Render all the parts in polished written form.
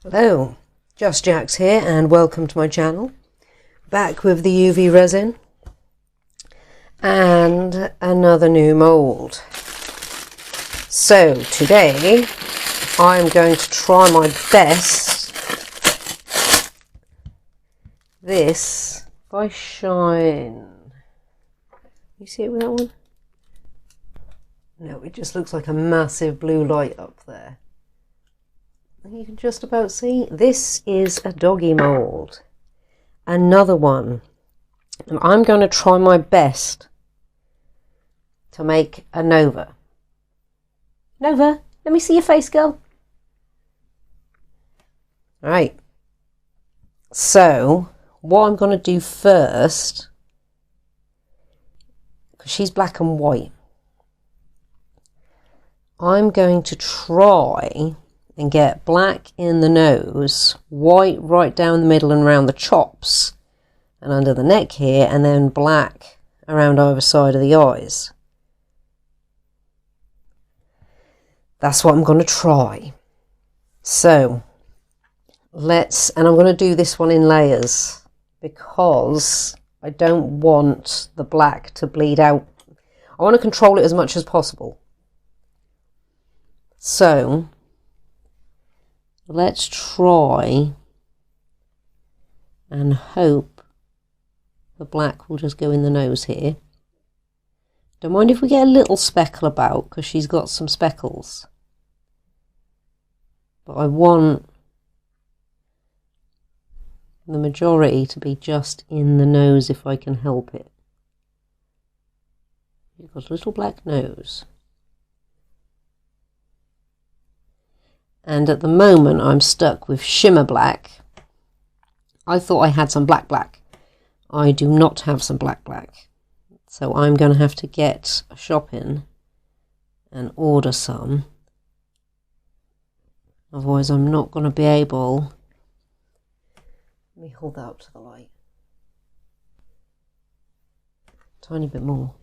Hello, Just Jax here and welcome to my channel. Back with the UV resin and another new mould. So today I'm going to try my best this by Shine. You see it with that one? No, it just looks like a massive blue light up there. You can just about see. This is a doggy mould. Another one. And I'm going to try my best to make a Noova. Noova, let me see your face, girl. Right. So, what I'm going to do first, because she's black and white, I'm going to try and get black in the nose, white right down the middle and around the chops and under the neck here, and then black around either side of the eyes. That's what I'm going to try. So and I'm going to do this one in layers because I don't want the black to bleed out. I want to control it as much as possible. So let's try and hope the black will just go in the nose here. Don't mind if we get a little speckle about, because she's got some speckles. But I want the majority to be just in the nose if I can help it. You've got a little black nose. And at the moment I'm stuck with shimmer black. I thought I had some black. I do not have some black. So I'm going to have to get shopping and order some. Otherwise I'm not going to be able... Let me hold that up to the light. Tiny bit more.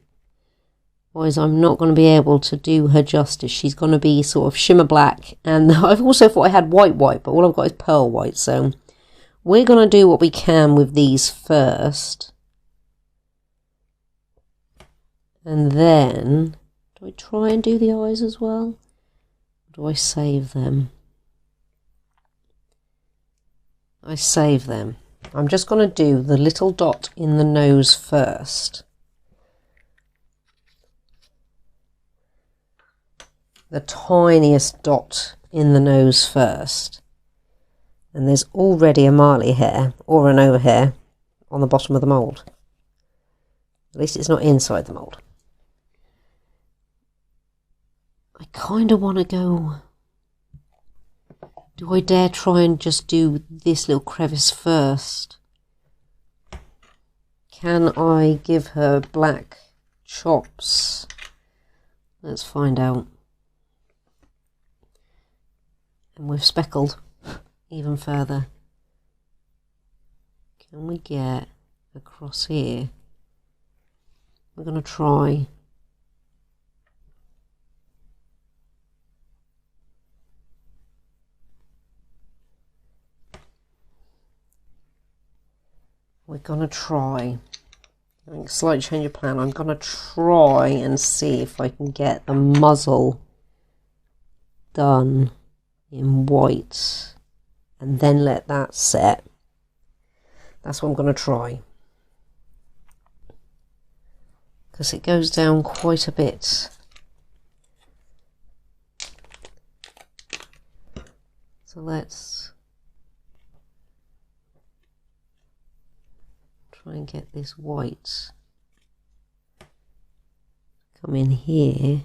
Otherwise I'm not going to be able to do her justice. She's going to be sort of shimmer black, and I've also thought I had white, but all I've got is pearl white. So we're going to do what we can with these first, and then do I try and do the eyes as well, or do I save them? I save them. I'm just going to do the little dot in the nose first. The tiniest dot in the nose first. And there's already a Marley hair or an over hair on the bottom of the mould. At least it's not inside the mould. I kind of want to go... Do I dare try and just do this little crevice first? Can I give her black chops? Let's find out. And we've speckled even further. Can we get across here? We're going to try. We're going to try. I think slight change of plan. I'm going to try and see if I can get the muzzle done in white and then let that set. That's what I'm going to try, because it goes down quite a bit. So let's try and get this white come in here.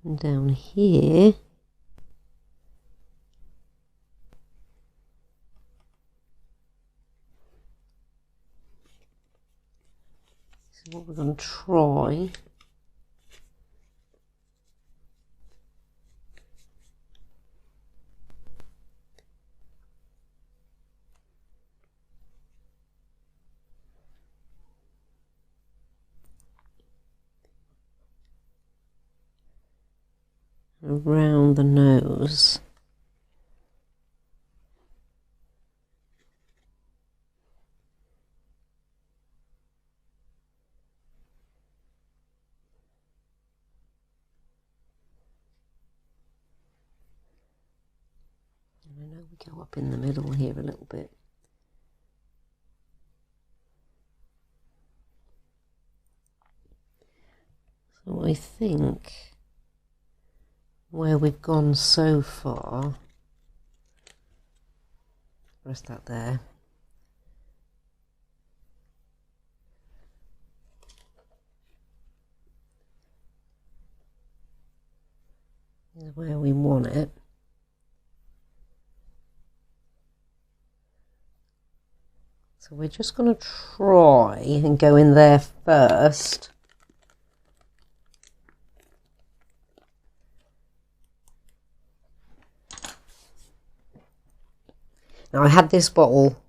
And down here, this is what we're going to try. around the nose. I know we go up in the middle here a little bit. So I think where we've gone so far, rest that there. Is where we want it. So we're just going to try and go in there first. Now I had this bottle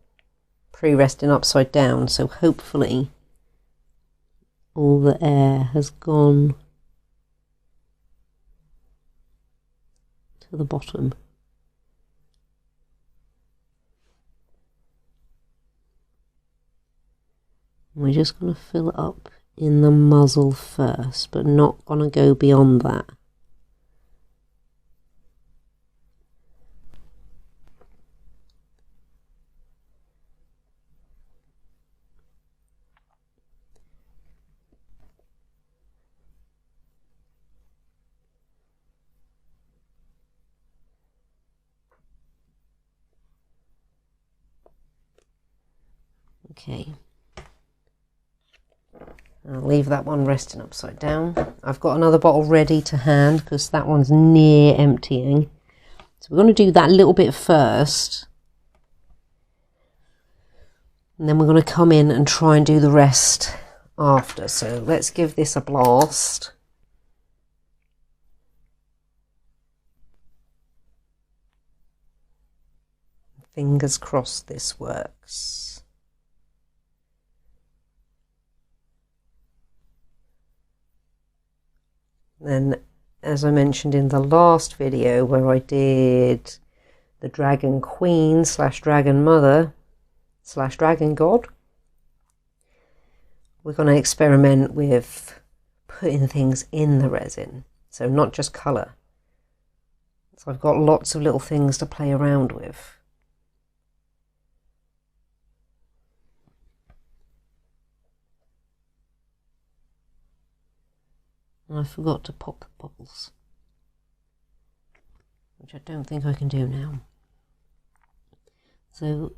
pre-resting upside down, so hopefully all the air has gone to the bottom. We're just going to fill it up in the muzzle first, but not going to go beyond that. Okay. I'll leave that one resting upside down. I've got another bottle ready to hand because that one's near emptying. So we're going to do that a little bit first. And then we're going to come in and try and do the rest after. So let's give this a blast. Fingers crossed this works. Then, as I mentioned in the last video where I did the Dragon Queen / Dragon Mother / Dragon God, we're going to experiment with putting things in the resin, so not just colour. So I've got lots of little things to play around with. I forgot to pop the bubbles, which I don't think I can do now. So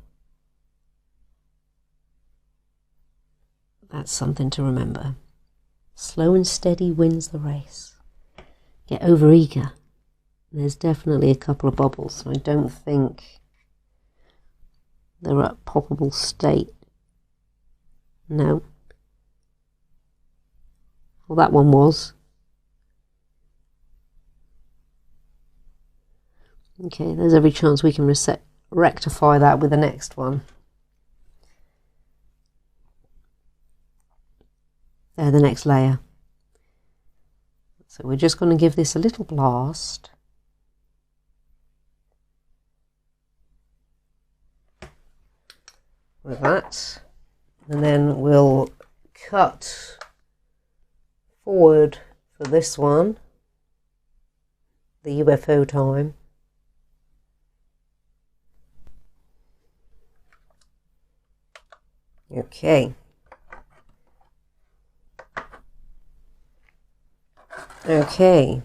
that's something to remember. Slow and steady wins the race. Get over eager. There's definitely a couple of bubbles. I don't think they're at poppable state. No. Well, that one was. Okay, there's every chance we can rectify that with the next one. There, the next layer. So we're just going to give this a little blast. With that. And then we'll cut forward for this one. The UFO time. Okay. Okay.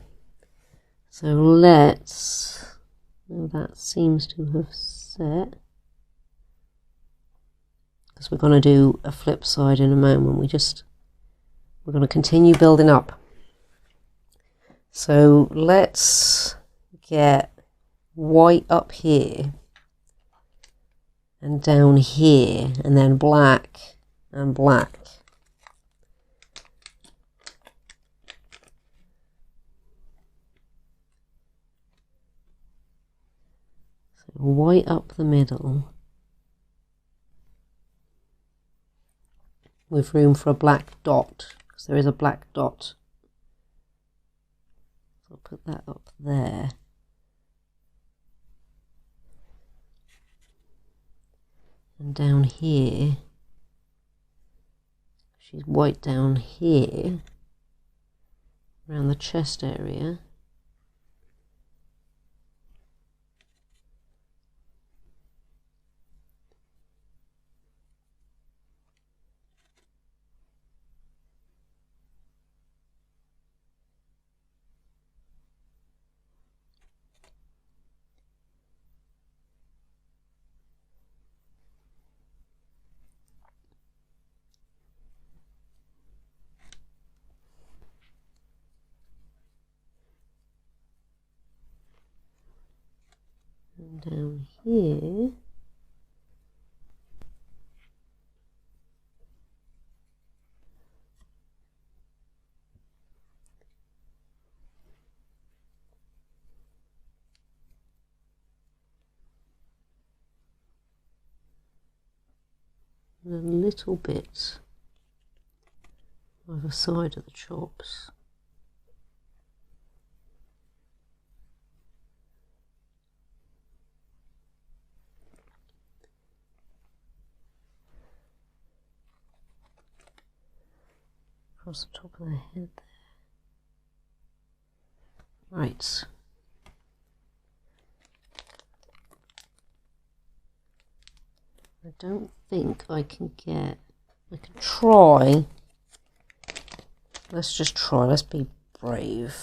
So let's, well, that seems to have set. Because we're going to do a flip side in a moment. We're going to continue building up. So let's get white up here. And down here, and then black and black. So white up the middle, with room for a black dot, because there is a black dot So I'll put that up there. And down here, she's white down here, around the chest area. And down here, and a little bit either side of the chops. Across the top of the head there. Right. I don't think I can get, I can try, let's just try, let's be brave.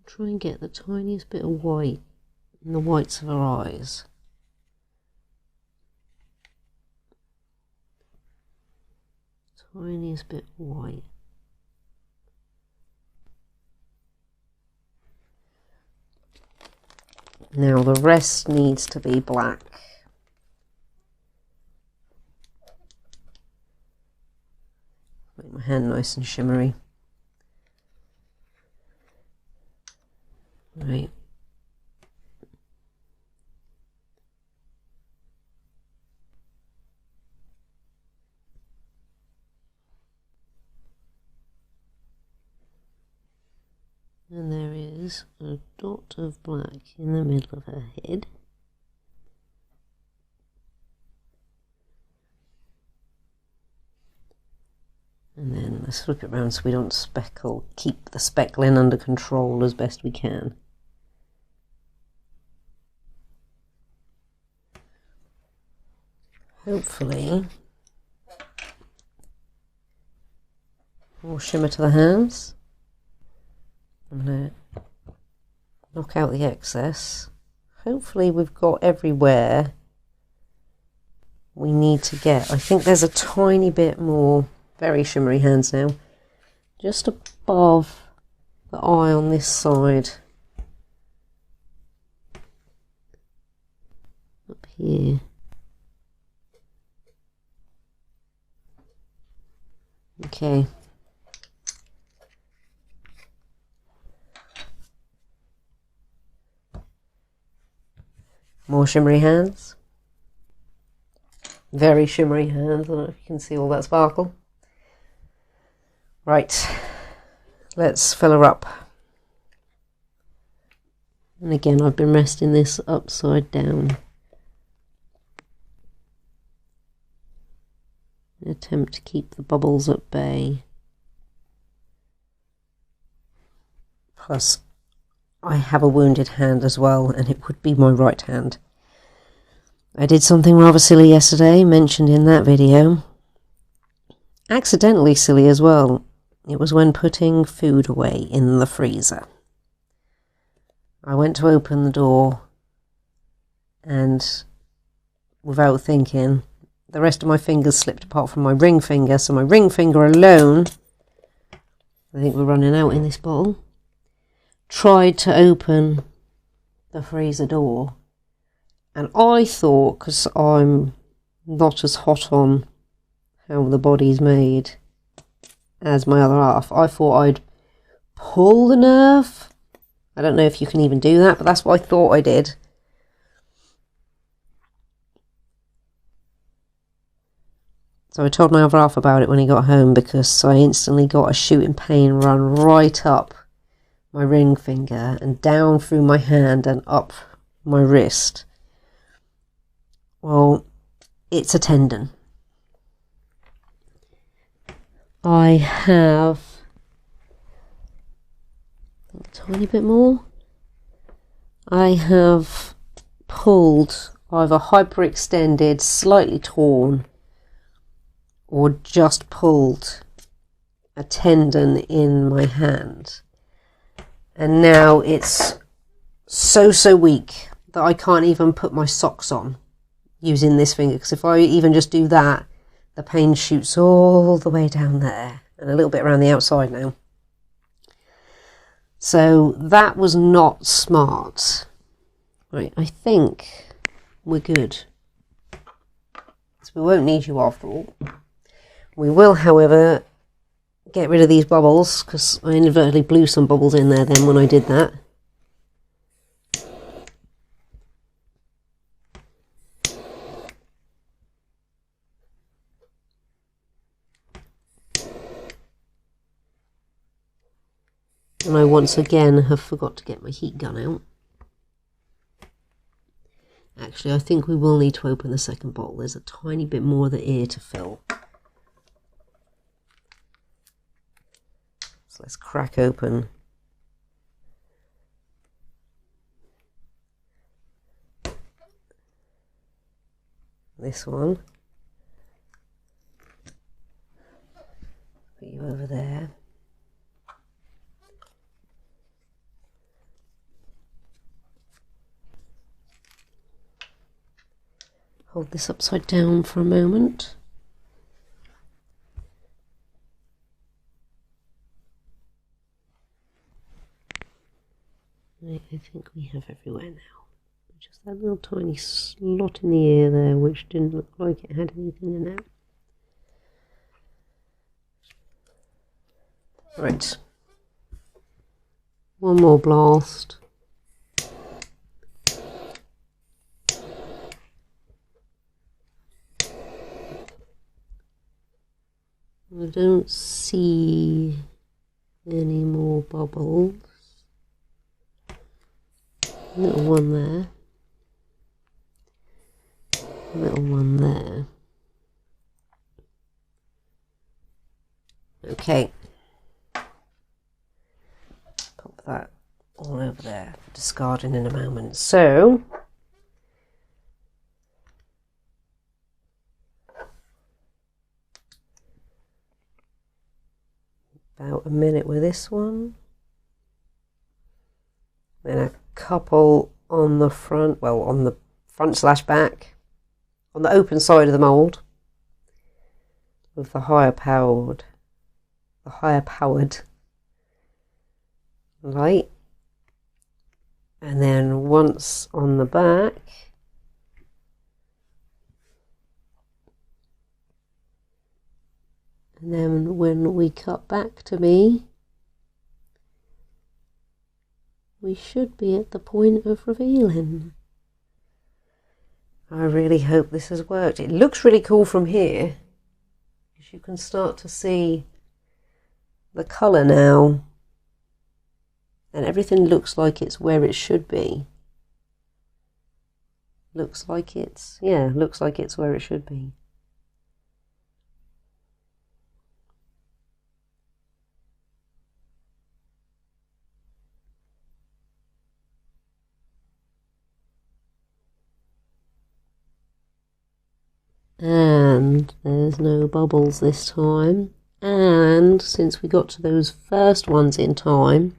Try and get the tiniest bit of white in the whites of her eyes. Tiniest bit white. Now the rest needs to be black. Make my hand nice and shimmery. Right. And there is a dot of black in the middle of her head. And then let's flip it around so we don't speckle, keep the speckling under control as best we can. Hopefully, more shimmer to the hands. I'm going to knock out the excess. Hopefully we've got everywhere we need to get. I think there's a tiny bit more, very shimmery hands now, just above the eye on this side. Up here. Okay. More shimmery hands. Very shimmery hands. I don't know if you can see all that sparkle. Right. Let's fill her up. And again, I've been resting this upside down. Attempt to keep the bubbles at bay. Plus, I have a wounded hand as well, and it would be my right hand. I did something rather silly yesterday, mentioned in that video. Accidentally silly as well. It was when putting food away in the freezer. I went to open the door, and without thinking, the rest of my fingers slipped apart from my ring finger, so my ring finger alone, I think we're running out in this bottle, tried to open the freezer door, and I thought, because I'm not as hot on how the body's made as my other half, I thought I'd pull the nerve. I don't know if you can even do that, but that's what I thought I did. So I told my other half about it when he got home, because I instantly got a shooting pain run right up my ring finger and down through my hand and up my wrist, well, it's a tendon. I have a tiny bit more. I have pulled, either hyperextended, slightly torn, or just pulled a tendon in my hand. And now it's so weak that I can't even put my socks on using this finger, because if I even just do that, the pain shoots all the way down there and a little bit around the outside now. So that was not smart. Right, I think we're good. So we won't need you after all. We will, however, get rid of these bubbles, because I inadvertently blew some bubbles in there then when I did that. And I once again have forgot to get my heat gun out. Actually, I think we will need to open the second bottle. There's a tiny bit more of the ear to fill. So let's crack open this one. Put you over there. Hold this upside down for a moment. I think we have everywhere now. Just that little tiny slot in the ear there, which didn't look like it had anything in it. Right. One more blast. I don't see any more bubbles. Little one there. Little one there. Okay. Pop that all over there, discarding in a moment. So, about a minute with this one, then a couple on the front, well, on the front slash back, on the open side of the mould, with the higher powered light, and then once on the back. And then when we cut back to me, we should be at the point of revealing. I really hope this has worked. It looks really cool from here, because you can start to see the colour now, and everything looks like it's where it should be. Looks like it's where it should be. And there's no bubbles this time, and since we got to those first ones in time,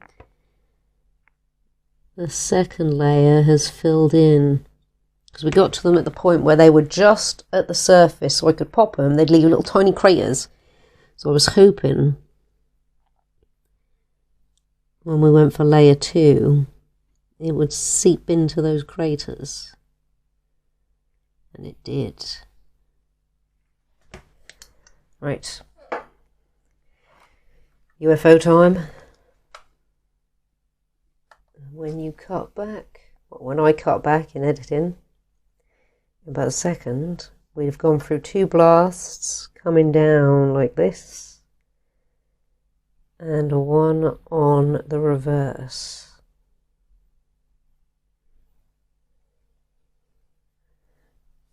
the second layer has filled in, because we got to them at the point where they were just at the surface, so I could pop them. They'd leave little tiny craters, so I was hoping when we went for layer 2 it would seep into those craters, and it did. Right, UFO time. When you cut back, when I cut back in editing, about a second, we'd have gone through 2 blasts coming down like this, and one on the reverse.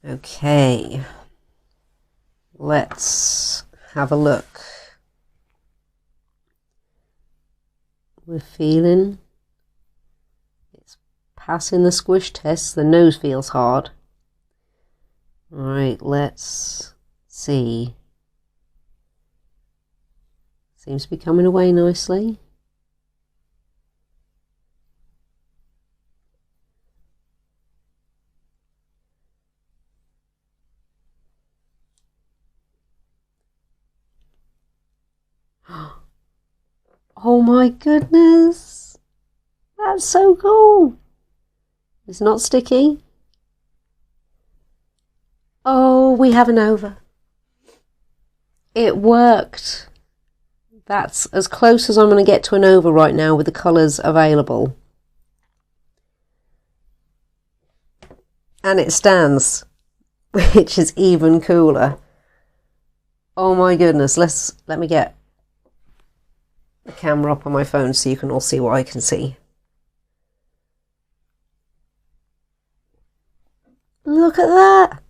Okay, let's have a look. We're feeling it's passing the squish test. The nose feels hard. All right, let's see. Seems to be coming away nicely. Oh my goodness, that's so cool. It's not sticky. Oh, we have a Noova. It worked. That's as close as I'm going to get to a Noova right now with the colours available. And it stands, which is even cooler. Oh my goodness, let me get the camera up on my phone so you can all see what I can see. Look at that!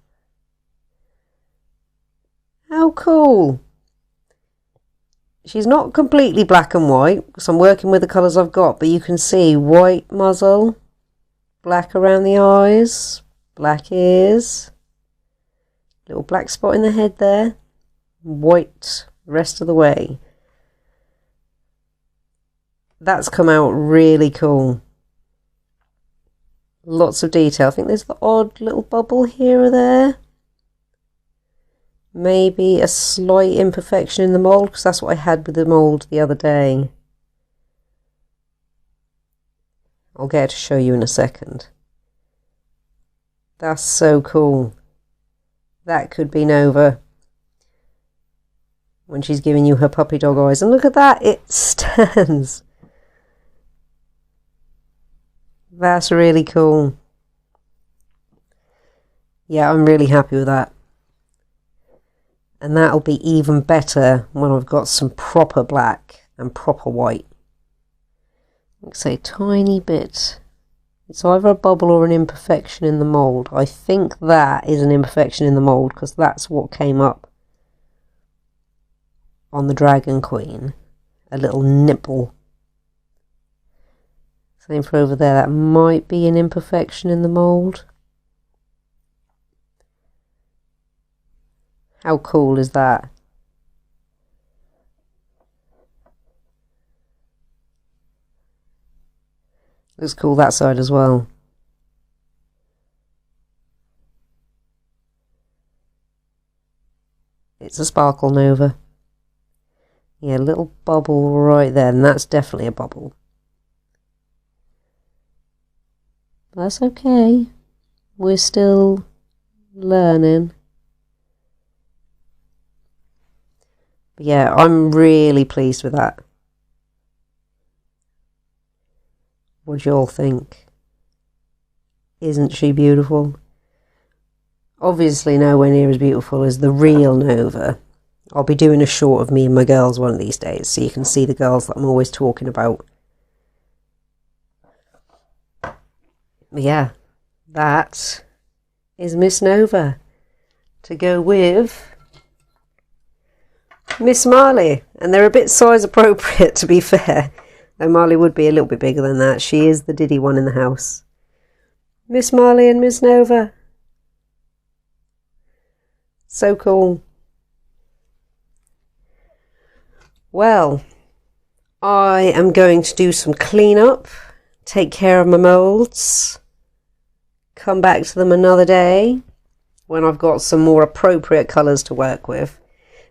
How cool! She's not completely black and white because I'm working with the colours I've got, but you can see white muzzle, black around the eyes, black ears, little black spot in the head there, white the rest of the way. That's come out really cool. Lots of detail. I think there's the odd little bubble here or there. Maybe a slight imperfection in the mould, because that's what I had with the mould the other day. I'll get to show you in a second. That's so cool. That could be Noova when she's giving you her puppy dog eyes. And look at that, it stands. That's really cool. Yeah, I'm really happy with that. And that'll be even better when I've got some proper black and proper white. Like say, tiny bit. It's either a bubble or an imperfection in the mould. I think that is an imperfection in the mould because that's what came up on the Dragon Queen. A little nipple. Same for over there. That might be an imperfection in the mould. How cool is that? Looks cool that side as well. It's a sparkle Noova. Yeah, a little bubble right there, and that's definitely a bubble. That's okay. We're still learning. But yeah, I'm really pleased with that. What do you all think? Isn't she beautiful? Obviously nowhere near as beautiful as the real Noova. I'll be doing a short of me and my girls one of these days, so you can see the girls that I'm always talking about. But yeah, that is Miss Noova to go with Miss Marley. And they're a bit size appropriate, to be fair. Though Marley would be a little bit bigger than that. She is the diddy one in the house. Miss Marley and Miss Noova. So cool. Well, I am going to do some cleanup, take care of my moulds, come back to them another day when I've got some more appropriate colours to work with.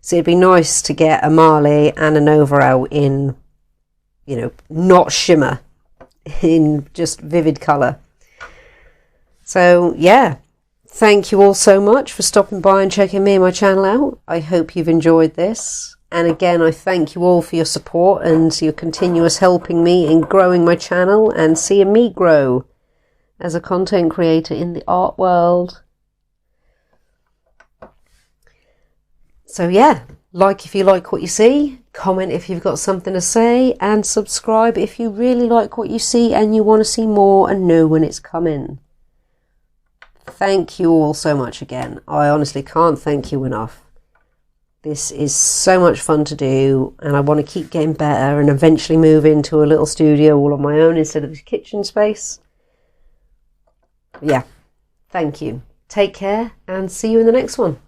So it'd be nice to get a Marley and a Noova out in, you know, not shimmer, in just vivid colour. So yeah, thank you all so much for stopping by and checking me and my channel out. I hope you've enjoyed this. And again, I thank you all for your support and your continuous helping me in growing my channel and seeing me grow as a content creator in the art world. So yeah, like if you like what you see, comment if you've got something to say, and subscribe if you really like what you see and you want to see more and know when it's coming. Thank you all so much again. I honestly can't thank you enough. This is so much fun to do, and I want to keep getting better and eventually move into a little studio all on my own instead of this kitchen space. Yeah, thank you. Take care and see you in the next one.